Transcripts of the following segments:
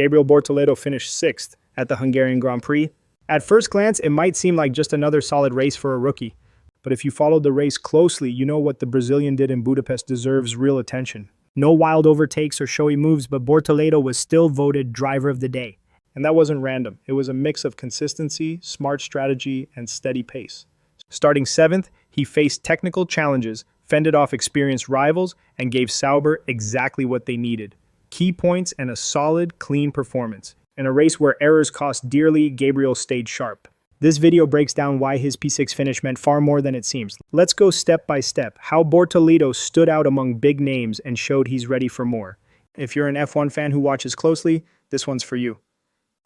Gabriel Bortoleto finished 6th at the Hungarian Grand Prix. At first glance, it might seem like just another solid race for a rookie. But if you followed the race closely, you know what the Brazilian did in Budapest deserves real attention. No wild overtakes or showy moves, but Bortoleto was still voted driver of the day. And that wasn't random. It was a mix of consistency, smart strategy, and steady pace. Starting 7th, he faced technical challenges, fended off experienced rivals, and gave Sauber exactly what they needed. Key points and a solid, clean performance. In a race where errors cost dearly, Gabriel stayed sharp. This video breaks down why his P6 finish meant far more than it seems. Let's go step by step, how Bortoleto stood out among big names and showed he's ready for more. If you're an F1 fan who watches closely, this one's for you.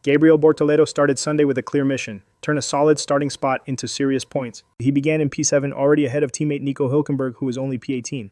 Gabriel Bortoleto started Sunday with a clear mission: turn a solid starting spot into serious points. He began in P7 already ahead of teammate Nico Hülkenberg, who was only P18.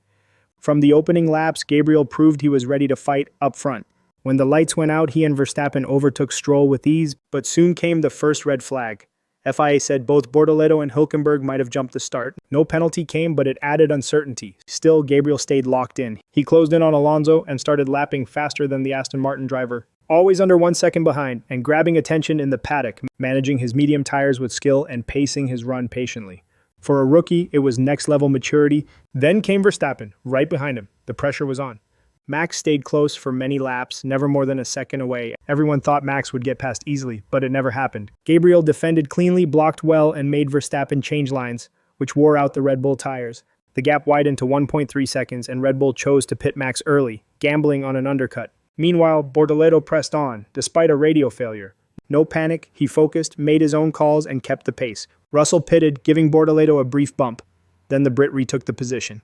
From the opening laps, Gabriel proved he was ready to fight up front. When the lights went out, he and Verstappen overtook Stroll with ease, but soon came the first red flag. FIA said both Bortoleto and Hülkenberg might have jumped the start. No penalty came, but it added uncertainty. Still, Gabriel stayed locked in. He closed in on Alonso and started lapping faster than the Aston Martin driver, always under 1 second behind, and grabbing attention in the paddock, managing his medium tires with skill and pacing his run patiently. For a rookie, it was next-level maturity. Then came Verstappen, right behind him. The pressure was on. Max stayed close for many laps, never more than a second away. Everyone thought Max would get past easily, but it never happened. Gabriel defended cleanly, blocked well, and made Verstappen change lines, which wore out the Red Bull tires. The gap widened to 1.3 seconds, and Red Bull chose to pit Max early, gambling on an undercut. Meanwhile, Bortoleto pressed on, despite a radio failure. No panic, he focused, made his own calls, and kept the pace. Russell pitted, giving Bortoleto a brief bump. Then the Brit retook the position.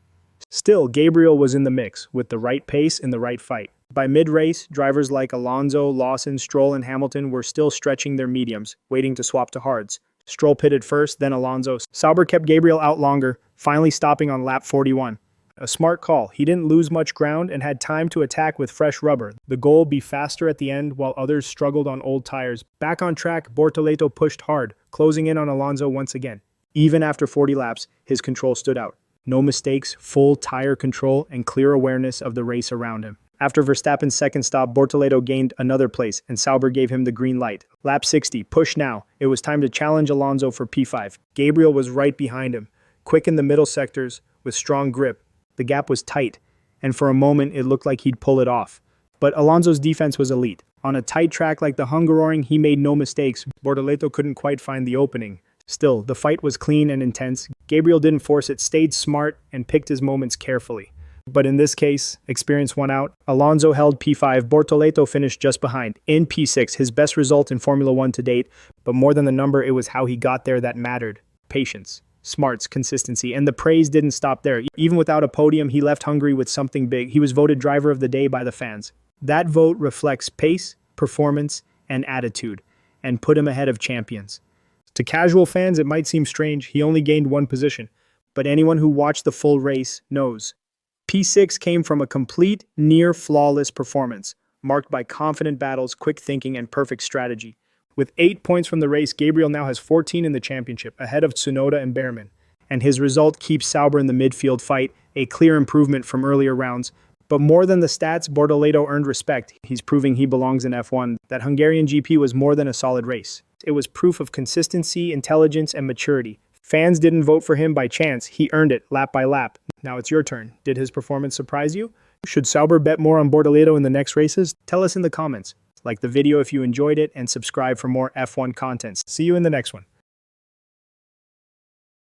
Still, Gabriel was in the mix, with the right pace in the right fight. By mid-race, drivers like Alonso, Lawson, Stroll, and Hamilton were still stretching their mediums, waiting to swap to hards. Stroll pitted first, then Alonso. Sauber kept Gabriel out longer, finally stopping on lap 41. A smart call. He didn't lose much ground and had time to attack with fresh rubber. The goal: be faster at the end while others struggled on old tires. Back on track, Bortoleto pushed hard, closing in on Alonso once again. Even after 40 laps, his control stood out. No mistakes, full tire control, and clear awareness of the race around him. After Verstappen's second stop, Bortoleto gained another place, and Sauber gave him the green light. Lap 60, push now. It was time to challenge Alonso for P5. Gabriel was right behind him, quick in the middle sectors, with strong grip. The gap was tight, and for a moment it looked like he'd pull it off. But Alonso's defense was elite. On a tight track like the Hungaroring, he made no mistakes. Bortoleto couldn't quite find the opening. Still, the fight was clean and intense. Gabriel didn't force it, stayed smart, and picked his moments carefully. But in this case, experience won out. Alonso held P5, Bortoleto finished just behind. In P6, his best result in Formula 1 to date, but more than the number, it was how he got there that mattered. Patience, smarts, consistency, and the praise didn't stop there. Even without a podium, he left Hungary with something big. He was voted driver of the day by the fans. That vote reflects pace, performance, and attitude, and put him ahead of champions. To casual fans, it might seem strange. He only gained one position, but anyone who watched the full race knows. P6 came from a complete, near-flawless performance, marked by confident battles, quick thinking, and perfect strategy. With 8 points from the race, Gabriel now has 14 in the championship, ahead of Tsunoda and Behrman, and his result keeps Sauber in the midfield fight, a clear improvement from earlier rounds. But more than the stats, Bortoleto earned respect. He's proving he belongs in F1. That Hungarian GP was more than a solid race. It was proof of consistency, intelligence, and maturity. Fans didn't vote for him by chance. He earned it, lap by lap. Now it's your turn. Did his performance surprise you? Should Sauber bet more on Bortoleto in the next races? Tell us in the comments. Like the video if you enjoyed it, and subscribe for more F1 content. See you in the next one.